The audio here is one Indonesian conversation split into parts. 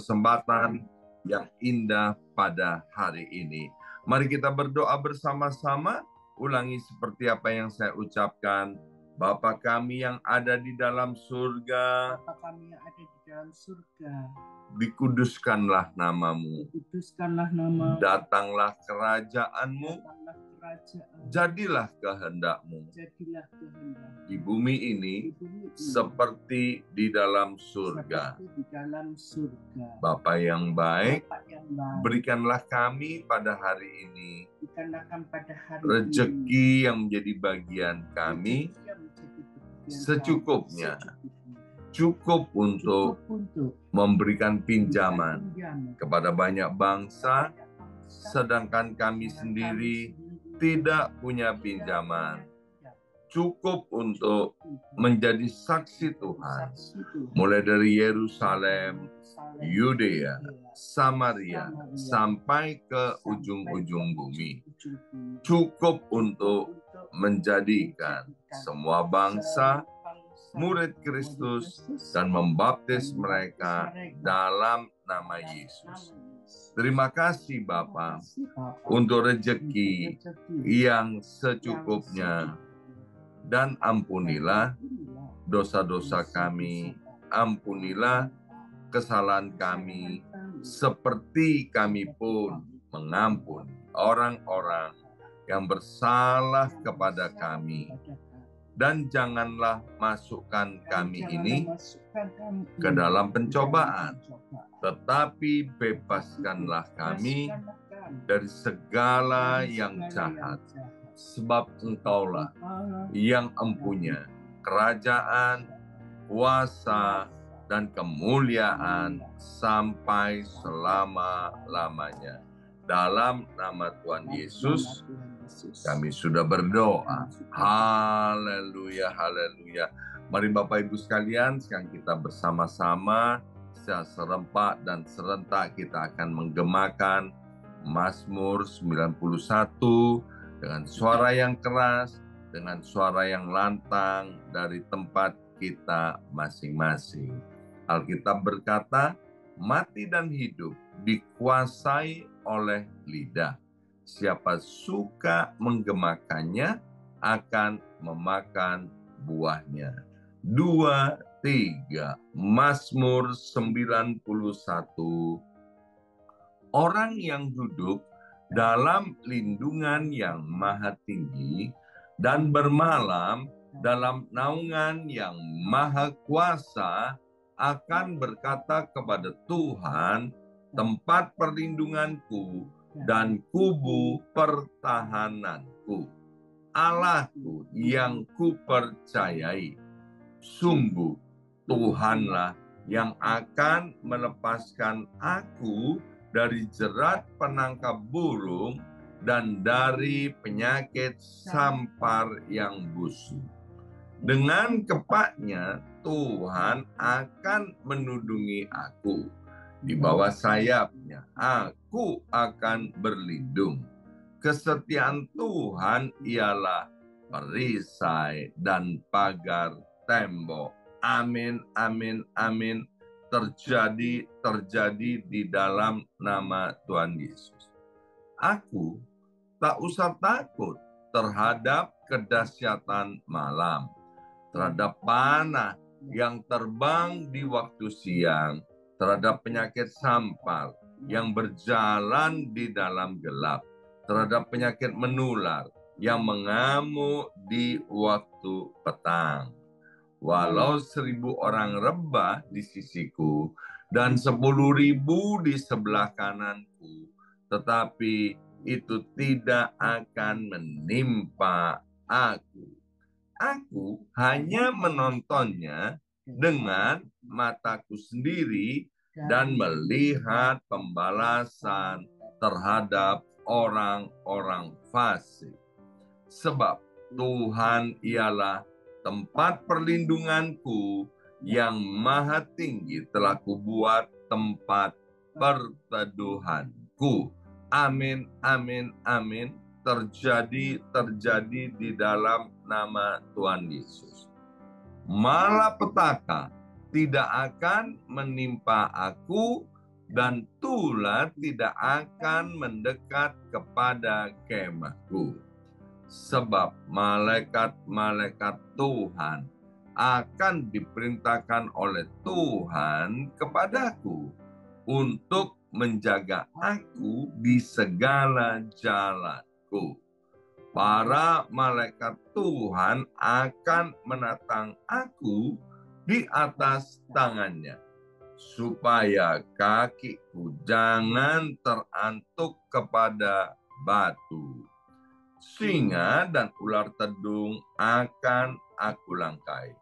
kesempatan yang indah pada hari ini. Mari kita berdoa bersama-sama. Ulangi seperti apa yang saya ucapkan. Bapa kami yang ada di dalam surga, Bapa kami yang ada di dalam surga, dikuduskanlah namamu. dikuduskanlah namamu. Datanglah kerajaanmu. Datanglah kerajaan. Jadilah kehendakmu Jadilah kehendak di bumi ini seperti di dalam surga. seperti di dalam surga. Bapa yang baik, Bapa yang baik, berikanlah kami pada hari ini berikanlah kami pada hari rezeki yang menjadi bagian kami rezeki yang menjadi bagian secukupnya. kami, Cukup untuk untuk memberikan pinjaman pinjaman kepada banyak bangsa, sedangkan kami sendiri tidak punya pinjaman. Cukup untuk menjadi saksi Tuhan, mulai dari Yerusalem, Yudea, Samaria, sampai ke ujung-ujung bumi. Cukup untuk menjadikan semua bangsa murid Kristus dan membaptis mereka dalam nama Yesus. Terima kasih Bapa untuk rezeki yang secukupnya, dan ampunilah dosa-dosa kami, ampunilah kesalahan kami, seperti kami pun mengampuni orang-orang yang bersalah kepada kami. Dan janganlah masukkan kami ini ke dalam pencobaan, tetapi bebaskanlah kami dari segala yang jahat. Sebab Engkaulah yang empunya kerajaan, kuasa, dan kemuliaan sampai selama-lamanya. Dalam nama Tuhan Yesus, kami sudah berdoa. Haleluya, haleluya. Mari Bapak Ibu sekalian, sekarang kita bersama-sama secara serempak dan serentak kita akan menggemakan Mazmur 91 dengan suara yang keras, dengan suara yang lantang dari tempat kita masing-masing. Alkitab berkata, mati dan hidup dikuasai oleh lidah. Siapa suka menggemakannya akan memakan buahnya. 2, 3, Mazmur 91. Orang yang duduk dalam lindungan yang maha tinggi dan bermalam dalam naungan yang maha kuasa akan berkata kepada Tuhan, tempat perlindunganku dan kubu pertahananku, Allahku yang kupercayai. Sungguh Tuhanlah yang akan melepaskan aku dari jerat penangkap burung dan dari penyakit sampar yang busuk. Dengan kepaknya Tuhan akan menudungi aku. Di bawah sayapnya aku akan berlindung. Kesetiaan Tuhan ialah perisai dan pagar tembok. Amin, amin, amin. Terjadi di dalam nama Tuhan Yesus. Aku tak usah takut terhadap kedahsyatan malam, terhadap panah yang terbang di waktu siang, terhadap penyakit sampar yang berjalan di dalam gelap, terhadap penyakit menular yang mengamuk di waktu petang. Walau 1.000 orang rebah di sisiku dan 10.000 di sebelah kananku, tetapi itu tidak akan menimpa aku. Aku hanya menontonnya dengan mataku sendiri dan melihat pembalasan terhadap orang-orang fasik. Sebab Tuhan ialah tempat perlindunganku, yang maha tinggi telah kubuat tempat perteduhanku. Amin, amin, amin. Terjadi di dalam nama Tuhan Yesus. Malapetaka tidak akan menimpa aku dan tulah tidak akan mendekat kepada kemahku. Sebab malaikat-malaikat Tuhan akan diperintahkan oleh Tuhan kepadaku untuk menjaga aku di segala jalanku. Para malaikat Tuhan akan menatang aku di atas tangannya, supaya kakiku jangan terantuk kepada batu. Singa dan ular tedung akan aku langkai.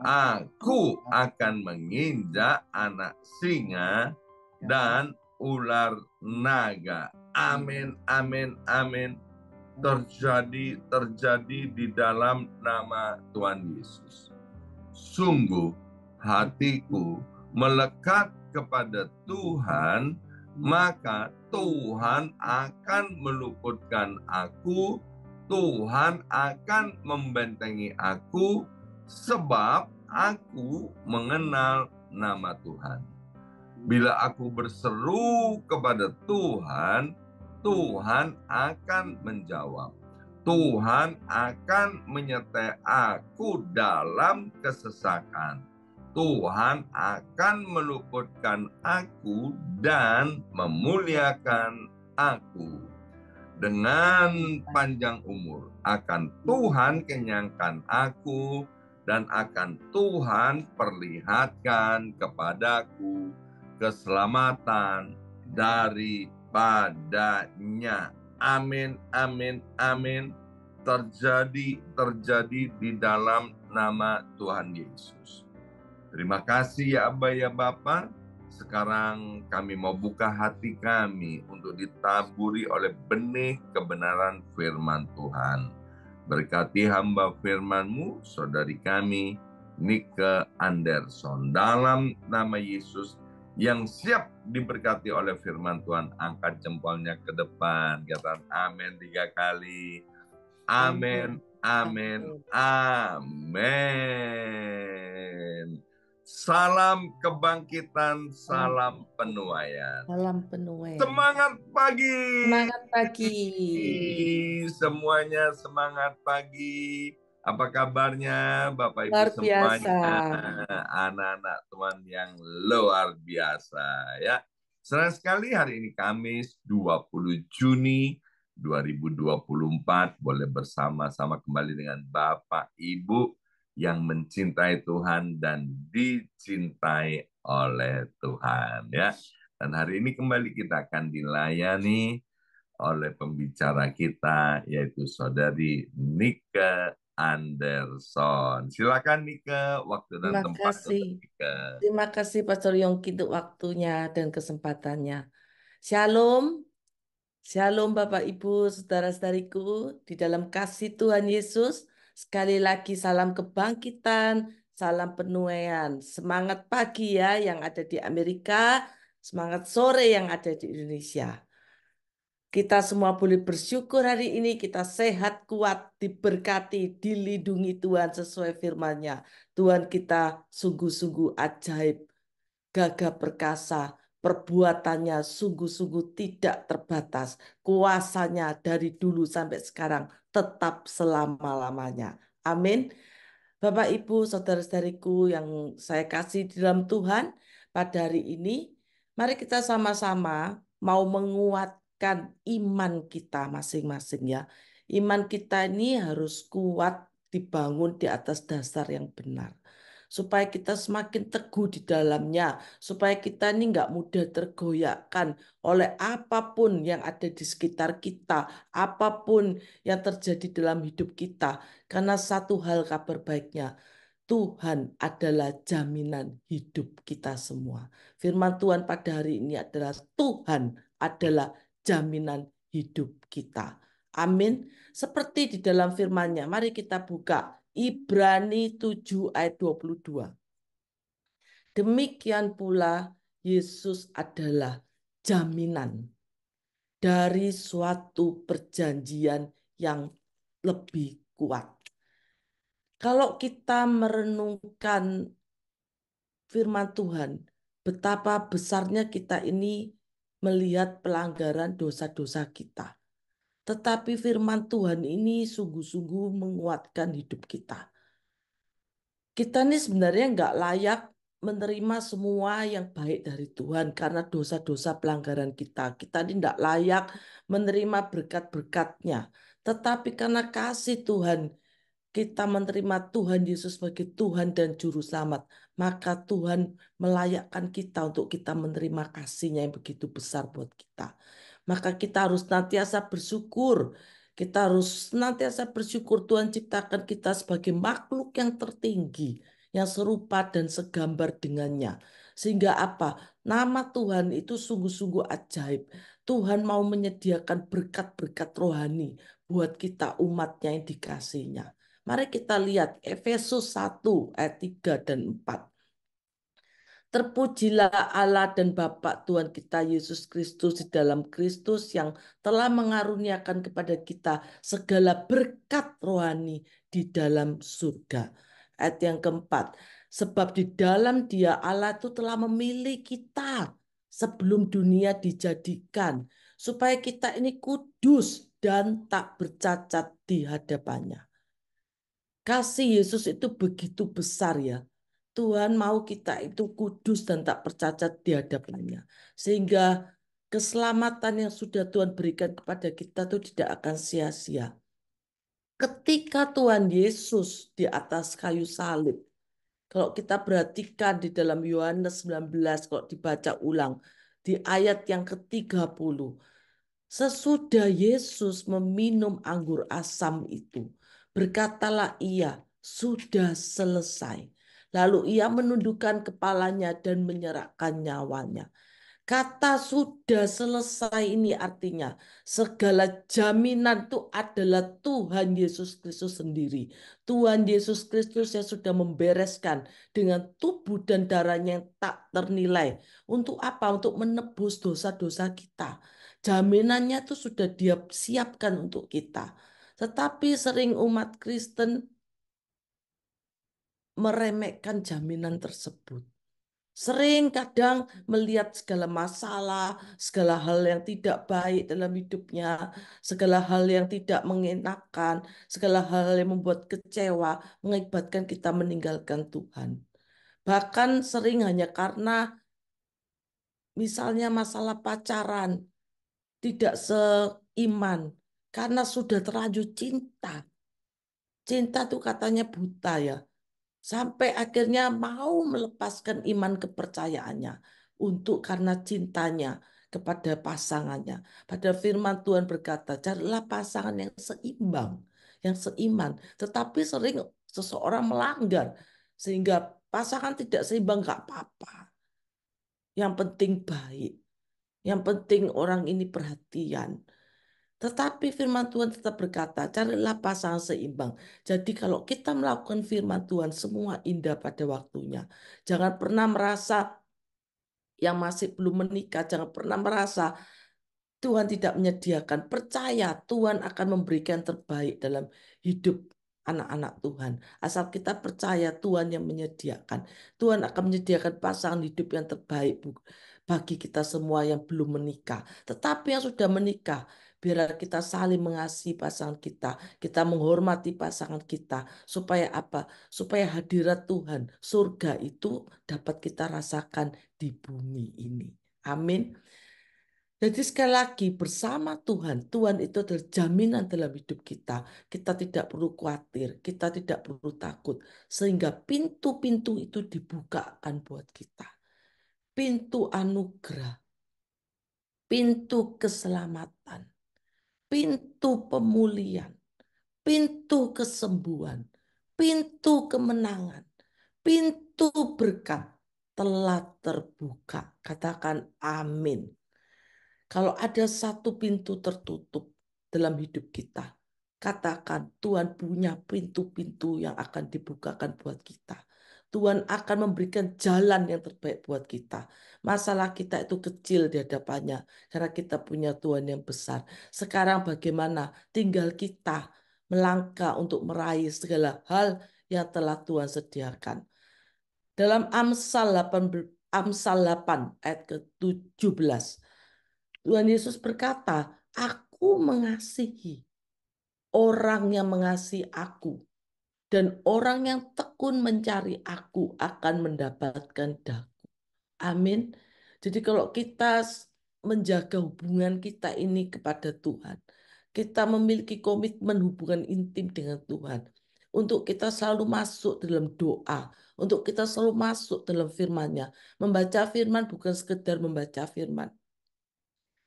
Aku akan menginjak anak singa dan ular naga. Amin, amin, amin. Terjadi di dalam nama Tuhan Yesus. Sungguh hatiku melekat kepada Tuhan, maka Tuhan akan meluputkan aku, Tuhan akan membentengi aku, sebab aku mengenal nama Tuhan. Bila aku berseru kepada Tuhan, Tuhan akan menjawab. Tuhan akan menyertai aku dalam kesesakan. Tuhan akan meluputkan aku dan memuliakan aku. Dengan panjang umur akan Tuhan kenyangkan aku, dan akan Tuhan perlihatkan kepadaku keselamatan daripadanya. Amin, amin, amin. Terjadi di dalam nama Tuhan Yesus. Terima kasih ya Abah ya Bapa. Sekarang kami mau buka hati kami untuk ditaburi oleh benih kebenaran firman Tuhan. Berkati hamba firman-Mu, saudari kami, Nike Anderson. Dalam nama Yesus yang siap diberkati oleh firman Tuhan, angkat jempolnya ke depan. Katakan amin 3 kali. Amin, amin, amin. Salam kebangkitan, salam penuaian. Salam penuaian. Semangat pagi. Semangat pagi. Semuanya semangat pagi. Apa kabarnya Bapak Ibu Luar semuanya? biasa. Anak-anak Tuhan yang luar biasa ya. Senang sekali hari ini Kamis 20 Juni 2024 boleh bersama-sama kembali dengan Bapak Ibu yang mencintai Tuhan dan dicintai oleh Tuhan ya. Dan hari ini kembali kita akan dilayani oleh pembicara kita yaitu saudari Nike Anderson. Silakan Nike, waktu dan Terima tempat untuk kasih. Nike. Terima kasih Pastor Yongki untuk waktunya dan kesempatannya. Shalom. Shalom Bapak Ibu, saudara-saudariku di dalam kasih Tuhan Yesus. Sekali lagi salam kebangkitan, salam penuaian. Semangat pagi ya yang ada di Amerika, semangat sore yang ada di Indonesia. Kita semua boleh bersyukur hari ini kita sehat, kuat, diberkati, dilindungi Tuhan sesuai firman-Nya. Tuhan kita sungguh-sungguh ajaib, gagah perkasa, perbuatannya sungguh-sungguh tidak terbatas. Kuasanya dari dulu sampai sekarang tetap selama-lamanya. Amin. Bapak, Ibu, saudara-saudariku yang saya kasih di dalam Tuhan, pada hari ini, mari kita sama-sama mau menguatkan iman kita masing-masing ya. Iman kita ini harus kuat dibangun di atas dasar yang benar. Supaya kita semakin teguh di dalamnya, supaya kita ini nggak mudah tergoyahkan oleh apapun yang ada di sekitar kita, apapun yang terjadi dalam hidup kita. Karena satu hal kabar baiknya, Tuhan adalah jaminan hidup kita semua. Firman Tuhan pada hari ini adalah Tuhan adalah jaminan hidup kita. Amin. Seperti di dalam firman-Nya, mari kita buka Ibrani 7 ayat 22. Demikian pula Yesus adalah jaminan dari suatu perjanjian yang lebih kuat. Kalau kita merenungkan firman Tuhan, betapa besarnya kita ini melihat pelanggaran dosa-dosa kita. Tetapi firman Tuhan ini sungguh-sungguh menguatkan hidup kita. Kita ini sebenarnya nggak layak menerima semua yang baik dari Tuhan karena dosa-dosa pelanggaran kita. Kita ini nggak layak menerima berkat-berkatnya. Tetapi karena kasih Tuhan, kita menerima Tuhan Yesus sebagai Tuhan dan Juru Selamat, maka Tuhan melayakkan kita untuk kita menerima kasih-Nya yang begitu besar buat kita. Maka kita harus senantiasa bersyukur. Kita harus senantiasa bersyukur Tuhan ciptakan kita sebagai makhluk yang tertinggi, yang serupa dan segambar dengannya. Sehingga apa? Nama Tuhan itu sungguh-sungguh ajaib. Tuhan mau menyediakan berkat-berkat rohani buat kita umatnya yang dikasihnya. Mari kita lihat Efesus 1 ayat 3 dan 4. Terpujilah Allah dan Bapa Tuhan kita Yesus Kristus di dalam Kristus yang telah mengaruniakan kepada kita segala berkat rohani di dalam surga. Ayat yang keempat, sebab di dalam Dia Allah itu telah memilih kita sebelum dunia dijadikan, supaya kita ini kudus dan tak bercacat di hadapannya. Kasih Yesus itu begitu besar ya. Tuhan mau kita itu kudus dan tak bercacat di hadapannya. Sehingga keselamatan yang sudah Tuhan berikan kepada kita itu tidak akan sia-sia. Ketika Tuhan Yesus di atas kayu salib, kalau kita perhatikan di dalam Yohanes 19, kalau dibaca ulang, di ayat yang ke-30, sesudah Yesus meminum anggur asam itu, berkatalah ia, sudah selesai. Lalu ia menundukkan kepalanya dan menyerahkan nyawanya. Kata sudah selesai ini artinya segala jaminan itu adalah Tuhan Yesus Kristus sendiri. Tuhan Yesus Kristus yang sudah membereskan dengan tubuh dan darahnya yang tak ternilai. Untuk apa? Untuk menebus dosa-dosa kita. Jaminannya itu sudah Dia siapkan untuk kita. Tetapi sering umat Kristen meremehkan jaminan tersebut. Sering kadang melihat segala masalah, segala hal yang tidak baik dalam hidupnya, segala hal yang tidak mengenakan, segala hal yang membuat kecewa, mengakibatkan kita meninggalkan Tuhan. Bahkan sering hanya karena misalnya masalah pacaran, tidak seiman, karena sudah terlanjur cinta. Cinta itu katanya buta ya. Sampai akhirnya mau melepaskan iman kepercayaannya untuk karena cintanya kepada pasangannya. Pada firman Tuhan berkata, carilah pasangan yang seimbang, yang seiman. Tetapi sering seseorang melanggar sehingga pasangan tidak seimbang nggak apa-apa. Yang penting baik, yang penting orang ini perhatian. Tetapi firman Tuhan tetap berkata, carilah pasangan seimbang. Jadi kalau kita melakukan firman Tuhan, semua indah pada waktunya. Jangan pernah merasa yang masih belum menikah, jangan pernah merasa Tuhan tidak menyediakan. Percaya Tuhan akan memberikan terbaik dalam hidup anak-anak Tuhan. Asal kita percaya Tuhan yang menyediakan. Tuhan akan menyediakan pasangan hidup yang terbaik bagi kita semua yang belum menikah. Tetapi yang sudah menikah, biar kita saling mengasihi pasangan kita. Kita menghormati pasangan kita. Supaya apa? Supaya hadirat Tuhan, surga itu dapat kita rasakan di bumi ini. Amin. Jadi sekali lagi bersama Tuhan, Tuhan itu adalah jaminan dalam hidup kita. Kita tidak perlu khawatir, kita tidak perlu takut. Sehingga pintu-pintu itu dibukakan buat kita. Pintu anugerah, pintu keselamatan, pintu pemulihan, pintu kesembuhan, pintu kemenangan, pintu berkat telah terbuka. Katakan amin. Kalau ada satu pintu tertutup dalam hidup kita, katakan Tuhan punya pintu-pintu yang akan dibukakan buat kita. Tuhan akan memberikan jalan yang terbaik buat kita. Masalah kita itu kecil di hadapannya karena kita punya Tuhan yang besar. Sekarang bagaimana? Tinggal kita melangkah untuk meraih segala hal yang telah Tuhan sediakan. Dalam Amsal Amsal 8 ayat ke-17. Tuhan Yesus berkata, aku mengasihi orang yang mengasihi aku. Dan orang yang tekun mencari aku akan mendapatkan daku. Amin. Jadi kalau kita menjaga hubungan kita ini kepada Tuhan, kita memiliki komitmen hubungan intim dengan Tuhan, untuk kita selalu masuk dalam doa, untuk kita selalu masuk dalam firman-Nya. Membaca firman bukan sekedar membaca firman.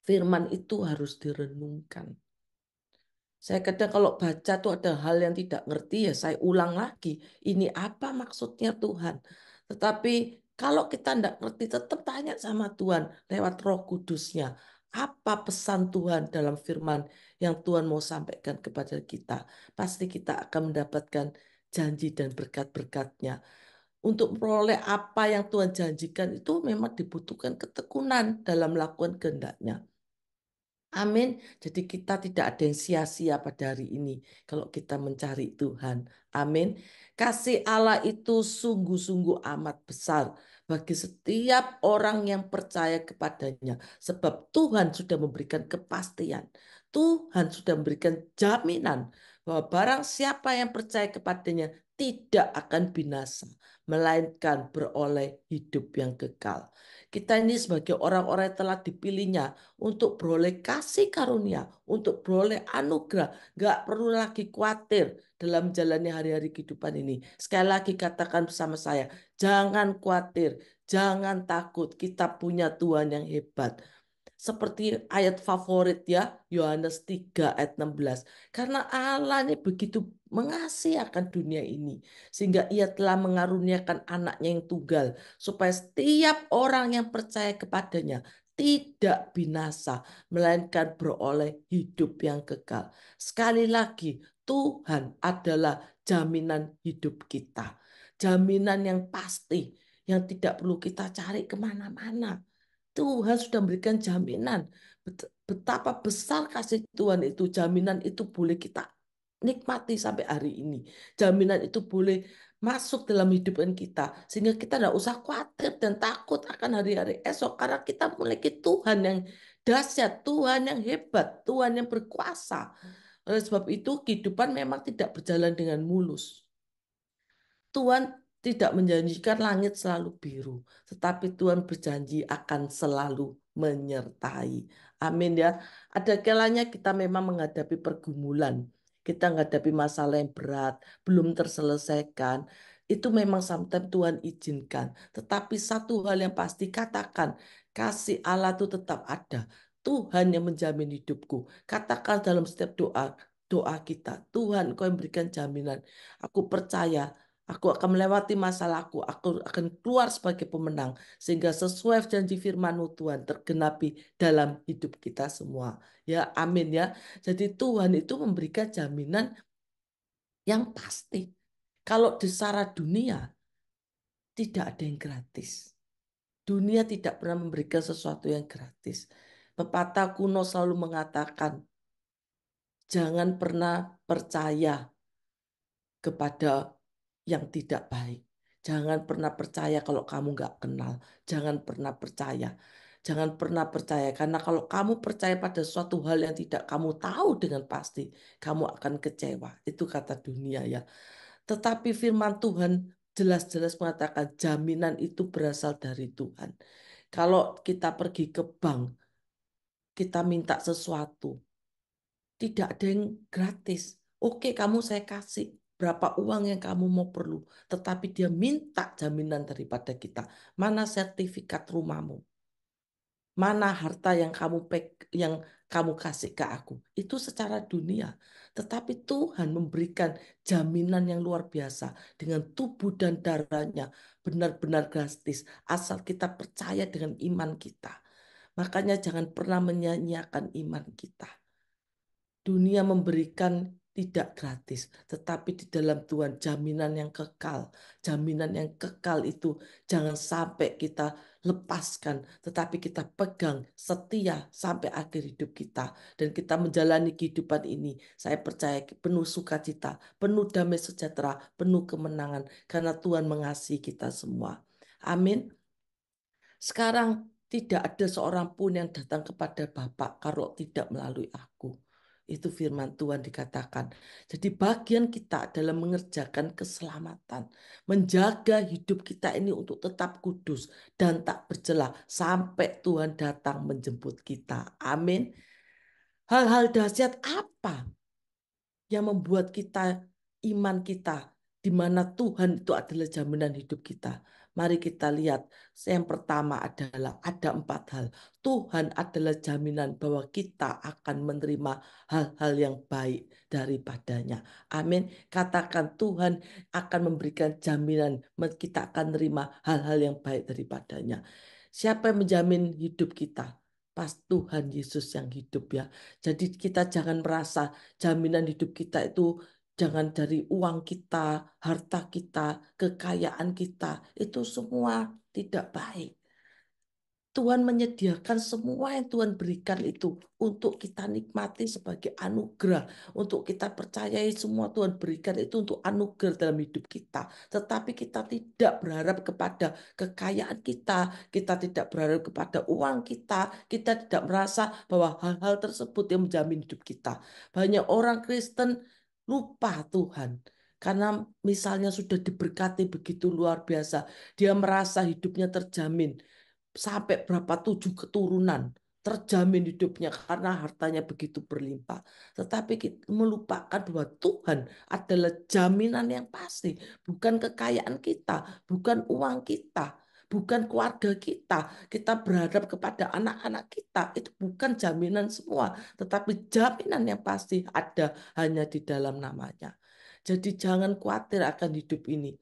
Firman itu harus direnungkan. Saya kadang kalau baca tuh ada hal yang tidak ngerti ya saya ulang lagi. Ini apa maksudnya Tuhan? Tetapi kalau kita tidak ngerti tetap tanya sama Tuhan lewat Roh Kudusnya. Apa pesan Tuhan dalam firman yang Tuhan mau sampaikan kepada kita? Pasti kita akan mendapatkan janji dan berkat-berkatnya. Untuk memperoleh apa yang Tuhan janjikan itu memang dibutuhkan ketekunan dalam melakukan kehendaknya. Amin. Jadi kita tidak ada yang sia-sia pada hari ini kalau kita mencari Tuhan. Amin. Kasih Allah itu sungguh-sungguh amat besar bagi setiap orang yang percaya kepadanya. Sebab Tuhan sudah memberikan kepastian. Tuhan sudah memberikan jaminan bahwa barang siapa yang percaya kepadanya tidak akan binasa, melainkan beroleh hidup yang kekal. Kita ini sebagai orang-orang yang telah dipilihnya untuk beroleh kasih karunia, untuk beroleh anugerah. Gak perlu lagi khawatir dalam menjalani hari-hari kehidupan ini. Sekali lagi katakan bersama saya, jangan khawatir, jangan takut. Kita punya Tuhan yang hebat. Seperti ayat favorit ya, Yohanes 3 ayat 16. Karena Allah ini begitu mengasihi akan dunia ini, sehingga ia telah mengaruniakan anaknya yang tunggal, supaya setiap orang yang percaya kepadanya tidak binasa, melainkan beroleh hidup yang kekal. Sekali lagi, Tuhan adalah jaminan hidup kita. Jaminan yang pasti, yang tidak perlu kita cari kemana-mana. Tuhan sudah memberikan jaminan. Betapa besar kasih Tuhan itu. Jaminan itu boleh kita nikmati sampai hari ini. Jaminan itu boleh masuk dalam hidupan kita. Sehingga kita tidak usah khawatir dan takut akan hari-hari esok. Karena kita memiliki Tuhan yang dahsyat, Tuhan yang hebat, Tuhan yang berkuasa. Oleh sebab itu kehidupan memang tidak berjalan dengan mulus. Tuhan tidak menjanjikan langit selalu biru, tetapi Tuhan berjanji akan selalu menyertai. Amin ya. Ada kalanya kita memang menghadapi pergumulan, kita menghadapi masalah yang berat, belum terselesaikan. Itu memang sometimes Tuhan izinkan. Tetapi satu hal yang pasti katakan, kasih Allah itu tetap ada. Tuhan yang menjamin hidupku. Katakan dalam setiap doa kita, Tuhan Kau yang berikan jaminan. Aku percaya aku akan melewati masalahku, aku akan keluar sebagai pemenang. Sehingga sesuai janji firman Tuhan tergenapi dalam hidup kita semua. Ya, amin ya. Jadi Tuhan itu memberikan jaminan yang pasti. Kalau di secara dunia, tidak ada yang gratis. Dunia tidak pernah memberikan sesuatu yang gratis. Pepatah kuno selalu mengatakan, jangan pernah percaya kepada yang tidak baik. Jangan pernah percaya kalau kamu nggak kenal. Jangan pernah percaya. Jangan pernah percaya. Karena kalau kamu percaya pada suatu hal yang tidak kamu tahu dengan pasti, kamu akan kecewa. Itu kata dunia ya. Tetapi firman Tuhan jelas-jelas mengatakan jaminan itu berasal dari Tuhan. Kalau kita pergi ke bank, kita minta sesuatu, tidak ada yang gratis. Oke, kamu saya kasih berapa uang yang kamu mau perlu. Tetapi dia minta jaminan daripada kita. Mana sertifikat rumahmu? Mana harta yang yang kamu kasih ke aku? Itu secara dunia. Tetapi Tuhan memberikan jaminan yang luar biasa dengan tubuh dan darahnya benar-benar gratis asal kita percaya dengan iman kita. Makanya jangan pernah menyia-nyiakan iman kita. Dunia memberikan tidak gratis, tetapi di dalam Tuhan jaminan yang kekal. Jaminan yang kekal itu jangan sampai kita lepaskan, tetapi kita pegang setia sampai akhir hidup kita. Dan kita menjalani kehidupan ini, saya percaya penuh sukacita, penuh damai sejahtera, penuh kemenangan, karena Tuhan mengasihi kita semua. Amin. Sekarang tidak ada seorang pun yang datang kepada Bapa kalau tidak melalui aku. Itu firman Tuhan dikatakan. Jadi bagian kita dalam mengerjakan keselamatan, menjaga hidup kita ini untuk tetap kudus dan tak bercela sampai Tuhan datang menjemput kita. Amin. Hal-hal dahsyat apa yang membuat kita, iman kita, di mana Tuhan itu adalah jaminan hidup kita. Mari kita lihat, yang pertama adalah ada 4 hal. Tuhan adalah jaminan bahwa kita akan menerima hal-hal yang baik daripadanya. Amin. Katakan Tuhan akan memberikan jaminan kita akan menerima hal-hal yang baik daripadanya. Siapa yang menjamin hidup kita? Pas Tuhan Yesus yang hidup ya. Jadi kita jangan merasa jaminan hidup kita itu jangan dari uang kita, harta kita, kekayaan kita. Itu semua tidak baik. Tuhan menyediakan semua yang Tuhan berikan itu untuk kita nikmati sebagai anugerah. Untuk kita percayai semua Tuhan berikan itu untuk anugerah dalam hidup kita. Tetapi kita tidak berharap kepada kekayaan kita. Kita tidak berharap kepada uang kita. Kita tidak merasa bahwa hal-hal tersebut yang menjamin hidup kita. Banyak orang Kristen lupa Tuhan. Karena misalnya sudah diberkati begitu luar biasa. Dia merasa hidupnya terjamin sampai berapa 7 keturunan terjamin hidupnya karena hartanya begitu berlimpah. Tetapi kita melupakan bahwa Tuhan adalah jaminan yang pasti, bukan kekayaan kita, bukan uang kita, bukan keluarga kita. Kita berharap kepada anak-anak kita, itu bukan jaminan semua, tetapi jaminan yang pasti ada hanya di dalam namanya. Jadi jangan khawatir akan hidup ini.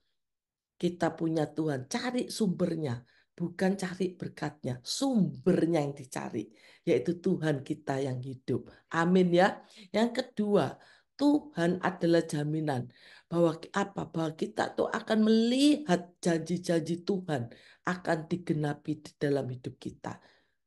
Kita punya Tuhan, cari sumbernya, bukan cari berkatnya, sumbernya yang dicari, yaitu Tuhan kita yang hidup. Amin ya. Yang kedua, Tuhan adalah jaminan bahwa apa? Bahwa kita tuh akan melihat janji-janji Tuhan akan digenapi di dalam hidup kita.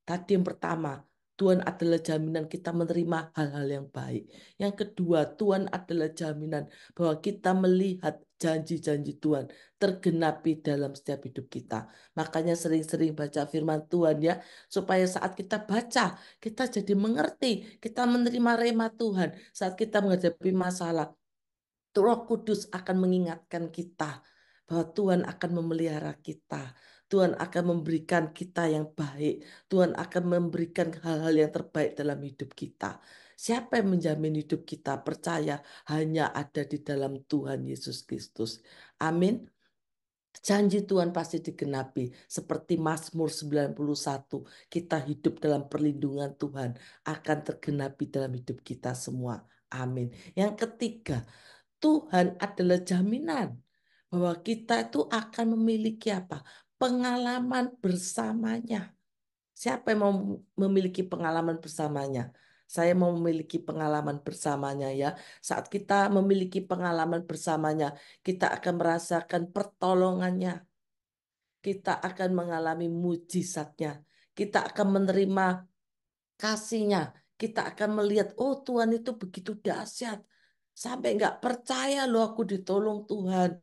Tadi yang pertama, Tuhan adalah jaminan kita menerima hal-hal yang baik. Yang kedua, Tuhan adalah jaminan bahwa kita melihat janji-janji Tuhan tergenapi dalam setiap hidup kita. Makanya sering-sering baca firman Tuhan ya, supaya saat kita baca, kita jadi mengerti, kita menerima rema Tuhan. Saat kita menghadapi masalah, Roh Kudus akan mengingatkan kita bahwa Tuhan akan memelihara kita. Tuhan akan memberikan kita yang baik. Tuhan akan memberikan hal-hal yang terbaik dalam hidup kita. Siapa yang menjamin hidup kita? Percaya hanya ada di dalam Tuhan Yesus Kristus. Amin. Janji Tuhan pasti digenapi. Seperti Mazmur 91, kita hidup dalam perlindungan Tuhan akan tergenapi dalam hidup kita semua. Amin. Yang ketiga, Tuhan adalah jaminan bahwa kita itu akan memiliki apa? Pengalaman bersamanya. Siapa yang mau memiliki pengalaman bersamanya? Saya mau memiliki pengalaman bersamanya ya. Saat kita memiliki pengalaman bersamanya, kita akan merasakan pertolongannya. Kita akan mengalami mujizatnya. Kita akan menerima kasihnya. Kita akan melihat, oh Tuhan itu begitu dahsyat. Sampai nggak percaya loh aku ditolong Tuhan.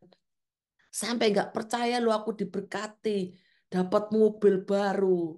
Sampai nggak percaya loh aku diberkati. Dapat mobil baru,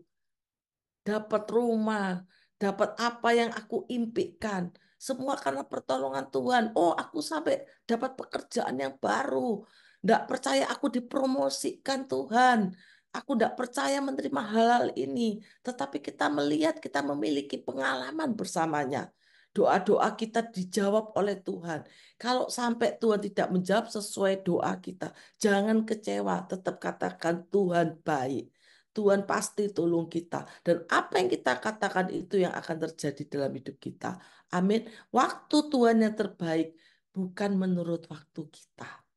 dapat rumah, dapat apa yang aku impikan. Semua karena pertolongan Tuhan. Oh, aku sampai dapat pekerjaan yang baru. Nggak percaya aku dipromosikan Tuhan. Aku nggak percaya menerima hal-hal ini. Tetapi kita melihat kita memiliki pengalaman bersamanya. Doa-doa kita dijawab oleh Tuhan. Kalau sampai Tuhan tidak menjawab sesuai doa kita, jangan kecewa. Tetap katakan Tuhan baik. Tuhan pasti tolong kita. Dan apa yang kita katakan itu yang akan terjadi dalam hidup kita. Amin. Waktu Tuhan yang terbaik bukan menurut waktu kita.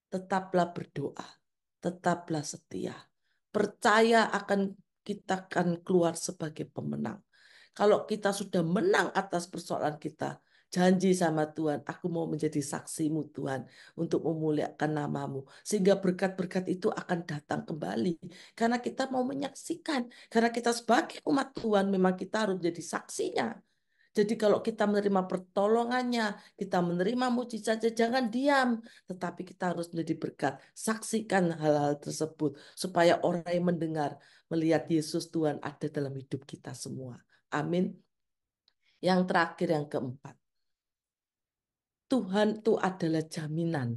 Tetaplah berdoa. Tetaplah setia. Percaya akan kita akan keluar sebagai pemenang. Kalau kita sudah menang atas persoalan kita, janji sama Tuhan, aku mau menjadi saksimu Tuhan untuk memuliakan namamu. Sehingga berkat-berkat itu akan datang kembali. Karena kita mau menyaksikan. Karena kita sebagai umat Tuhan memang kita harus menjadi saksinya. Jadi kalau kita menerima pertolongannya, kita menerima mujizatnya, jangan diam. Tetapi kita harus menjadi berkat. Saksikan hal-hal tersebut. Supaya orang yang mendengar, melihat Yesus Tuhan ada dalam hidup kita semua. Amin. Yang terakhir, yang keempat. Tuhan itu adalah jaminan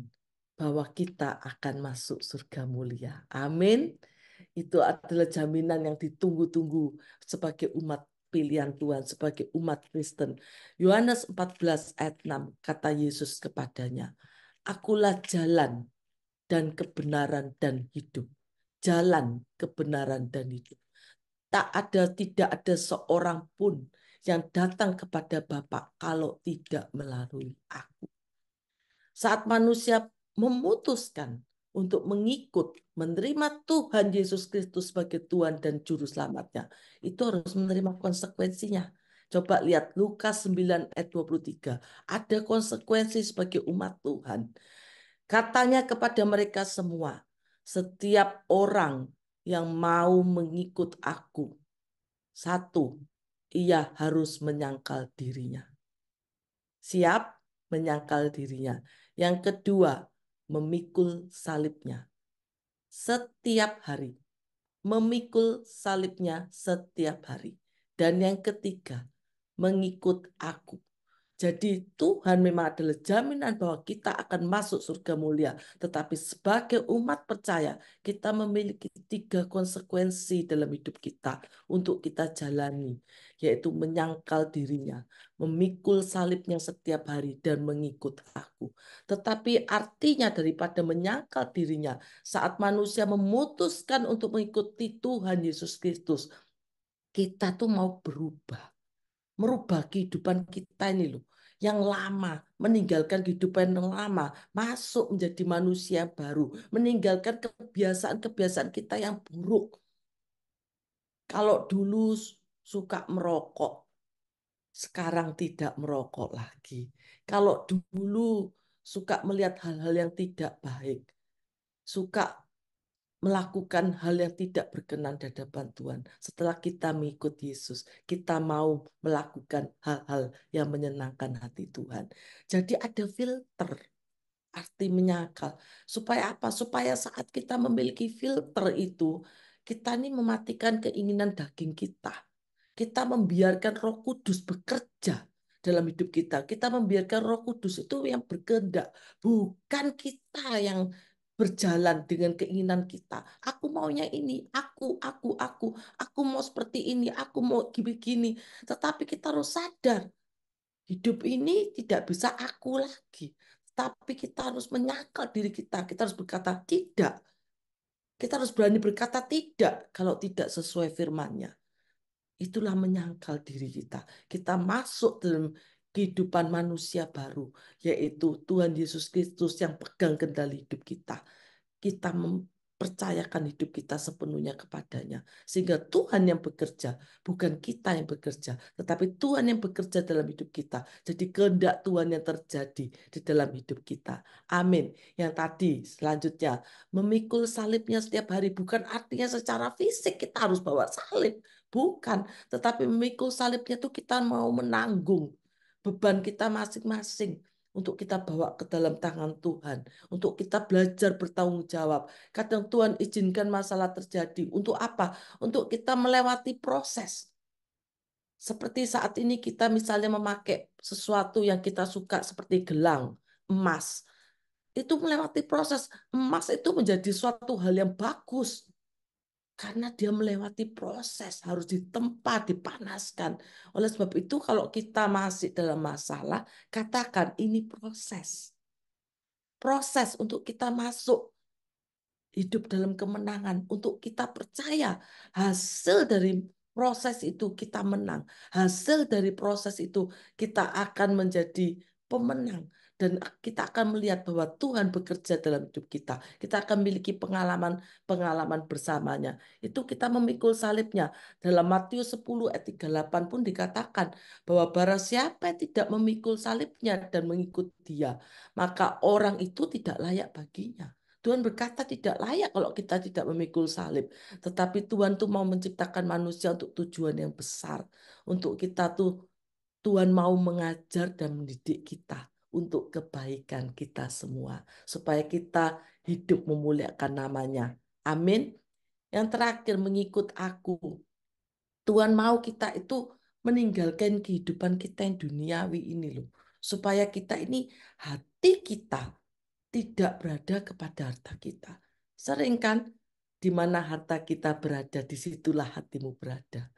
bahwa kita akan masuk surga mulia. Amin. Itu adalah jaminan yang ditunggu-tunggu sebagai umat pilihan Tuhan, sebagai umat Kristen. Yohanes 14 ayat 6 kata Yesus kepadanya, Akulah jalan dan kebenaran dan hidup. Jalan, kebenaran dan hidup. Tidak ada seorang pun yang datang kepada Bapa kalau tidak melalui aku. Saat manusia memutuskan untuk mengikut, menerima Tuhan Yesus Kristus sebagai Tuhan dan Juru Selamatnya, itu harus menerima konsekuensinya. Coba lihat Lukas 9 ayat 23. Ada konsekuensi sebagai umat Tuhan. Katanya kepada mereka semua, setiap orang yang mau mengikut aku, satu, ia harus menyangkal dirinya. Siap menyangkal dirinya. Yang kedua, memikul salibnya setiap hari. Memikul salibnya setiap hari. Dan yang ketiga, mengikut aku. Jadi Tuhan memang adalah jaminan bahwa kita akan masuk surga mulia. Tetapi sebagai umat percaya, kita memiliki 3 konsekuensi dalam hidup kita untuk kita jalani. Yaitu menyangkal dirinya, memikul salibnya setiap hari, dan mengikut aku. Tetapi artinya daripada menyangkal dirinya, saat manusia memutuskan untuk mengikuti Tuhan Yesus Kristus, kita tuh mau berubah. Merubah kehidupan kita ini loh. Yang lama, meninggalkan kehidupan yang lama, masuk menjadi manusia baru, meninggalkan kebiasaan-kebiasaan kita yang buruk. Kalau dulu suka merokok, sekarang tidak merokok lagi. Kalau dulu suka melihat hal-hal yang tidak baik, suka melakukan hal yang tidak berkenan di hadapan Tuhan. Setelah kita mengikut Yesus, kita mau melakukan hal-hal yang menyenangkan hati Tuhan. Jadi ada filter, arti menyangkal. Supaya apa? Supaya saat kita memiliki filter itu, kita ini mematikan keinginan daging kita. Kita membiarkan Roh Kudus bekerja dalam hidup kita. Kita membiarkan Roh Kudus itu yang berkehendak, bukan kita yang berjalan dengan keinginan kita. Aku maunya ini, aku mau seperti ini, aku mau begini. Tetapi kita harus sadar, hidup ini tidak bisa aku lagi. Tapi kita harus menyangkal diri kita. Kita harus berkata tidak. Kita harus berani berkata tidak kalau tidak sesuai firman-Nya. Itulah menyangkal diri kita. Kita masuk dalam kehidupan manusia baru, yaitu Tuhan Yesus Kristus yang pegang kendali hidup kita. Kita mempercayakan hidup kita sepenuhnya kepadanya. Sehingga Tuhan yang bekerja, bukan kita yang bekerja, tetapi Tuhan yang bekerja dalam hidup kita. Jadi kehendak Tuhan yang terjadi di dalam hidup kita. Amin. Yang tadi selanjutnya, memikul salibnya setiap hari bukan artinya secara fisik kita harus bawa salib. Bukan, tetapi memikul salibnya itu kita mau menanggung beban kita masing-masing untuk kita bawa ke dalam tangan Tuhan, untuk kita belajar bertanggung jawab. Kadang Tuhan izinkan masalah terjadi. Untuk apa? Untuk kita melewati proses. Seperti saat ini kita misalnya memakai sesuatu yang kita suka seperti gelang, emas. Itu melewati proses. Emas itu menjadi suatu hal yang bagus. Karena dia melewati proses, harus ditempa, dipanaskan. Oleh sebab itu kalau kita masih dalam masalah, katakan ini proses. Proses untuk kita masuk hidup dalam kemenangan, untuk kita percaya hasil dari proses itu kita menang. Hasil dari proses itu kita akan menjadi pemenang. Dan kita akan melihat bahwa Tuhan bekerja dalam hidup kita. Kita akan memiliki pengalaman bersamanya. Itu kita memikul salibnya. Dalam Matius 10 ayat 38 pun dikatakan bahwa barang siapa yang tidak memikul salibnya dan mengikut dia, maka orang itu tidak layak baginya. Tuhan berkata tidak layak kalau kita tidak memikul salib. Tetapi Tuhan tuh mau menciptakan manusia untuk tujuan yang besar. Untuk kita tuh Tuhan mau mengajar dan mendidik kita untuk kebaikan kita semua. Supaya kita hidup memuliakan namanya. Amin. Yang terakhir, mengikut aku. Tuhan mau kita itu meninggalkan kehidupan kita yang duniawi ini loh. Supaya kita ini, hati kita tidak berada kepada harta kita. Sering kan, di mana harta kita berada, disitulah hatimu berada.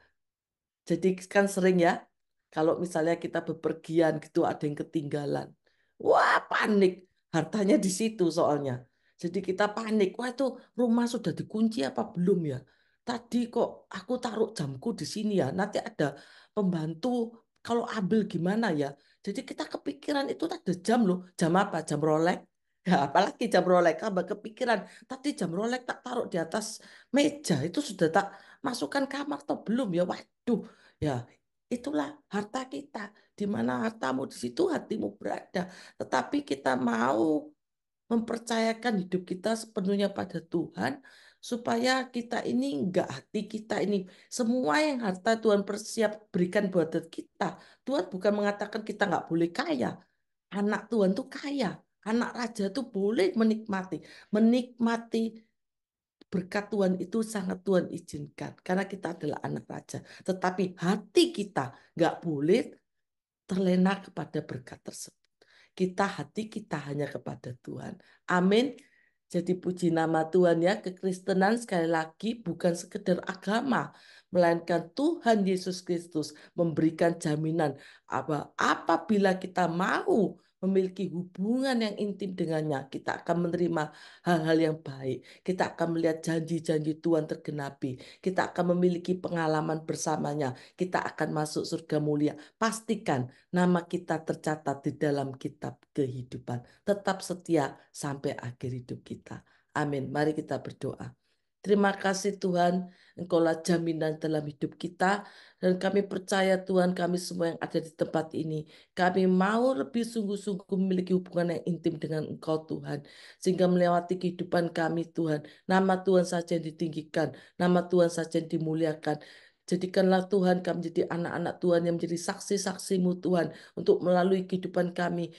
Jadi kan sering ya, kalau misalnya kita bepergian gitu ada yang ketinggalan. Wah, panik. Hartanya di situ soalnya. Jadi kita panik. Wah, itu rumah sudah dikunci apa belum ya? Tadi kok aku taruh jamku di sini ya. Nanti ada pembantu kalau ambil gimana ya? Jadi kita kepikiran itu ada jam loh. Jam apa? Jam Rolex. Ya, apalagi jam Rolex. Tambah kepikiran. Tadi jam Rolex tak taruh di atas meja. Itu sudah tak masukkan kamar atau belum ya? Waduh. Ya, itulah harta kita. Di mana hartamu di situ hatimu berada. Tetapi kita mau mempercayakan hidup kita sepenuhnya pada Tuhan supaya kita ini enggak, hati kita ini semua yang harta Tuhan persiap berikan buat kita. Tuhan bukan mengatakan kita enggak boleh kaya. Anak Tuhan tuh kaya. Anak raja tuh boleh menikmati. Menikmati berkat Tuhan itu sangat Tuhan izinkan. Karena kita adalah anak raja. Tetapi hati kita nggak boleh terlena kepada berkat tersebut. Hati kita hanya kepada Tuhan. Amin. Jadi puji nama Tuhan ya. Kekristenan sekali lagi bukan sekedar agama. Melainkan Tuhan Yesus Kristus memberikan jaminan apabila kita mau memiliki hubungan yang intim dengannya, kita akan menerima hal-hal yang baik. Kita akan melihat janji-janji Tuhan tergenapi. Kita akan memiliki pengalaman bersamanya. Kita akan masuk surga mulia. Pastikan nama kita tercatat di dalam kitab kehidupan. Tetap setia sampai akhir hidup kita. Amin. Mari kita berdoa. Terima kasih Tuhan, Engkaulah jaminan dalam hidup kita. Dan kami percaya Tuhan, kami semua yang ada di tempat ini, kami mau lebih sungguh-sungguh memiliki hubungan yang intim dengan Engkau Tuhan. Sehingga melewati kehidupan kami Tuhan, nama Tuhan saja yang ditinggikan, nama Tuhan saja yang dimuliakan. Jadikanlah Tuhan kami menjadi anak-anak Tuhan yang menjadi saksi-saksi-Mu Tuhan untuk melalui kehidupan kami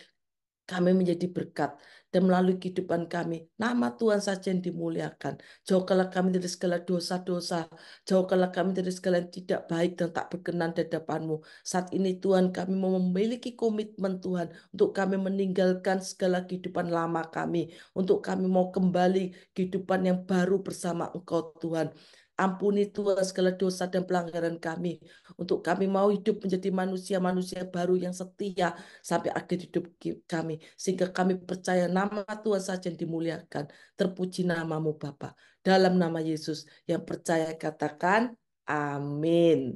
menjadi berkat dan melalui kehidupan kami nama Tuhan saja yang dimuliakan. Jauhkanlah kami dari segala dosa-dosa, jauhkanlah kami dari segala yang tidak baik dan tak berkenan di hadapan-Mu. Saat ini Tuhan kami mau memiliki komitmen Tuhan untuk kami meninggalkan segala kehidupan lama kami, untuk kami mau kembali kehidupan yang baru bersama Engkau Tuhan. Ampuni Tuhan segala dosa dan pelanggaran kami, untuk kami mau hidup menjadi manusia-manusia baru yang setia sampai akhir hidup kami. Sehingga kami percaya nama Tuhan saja yang dimuliakan. Terpuji namamu Bapa. Dalam nama Yesus yang percaya katakan amin.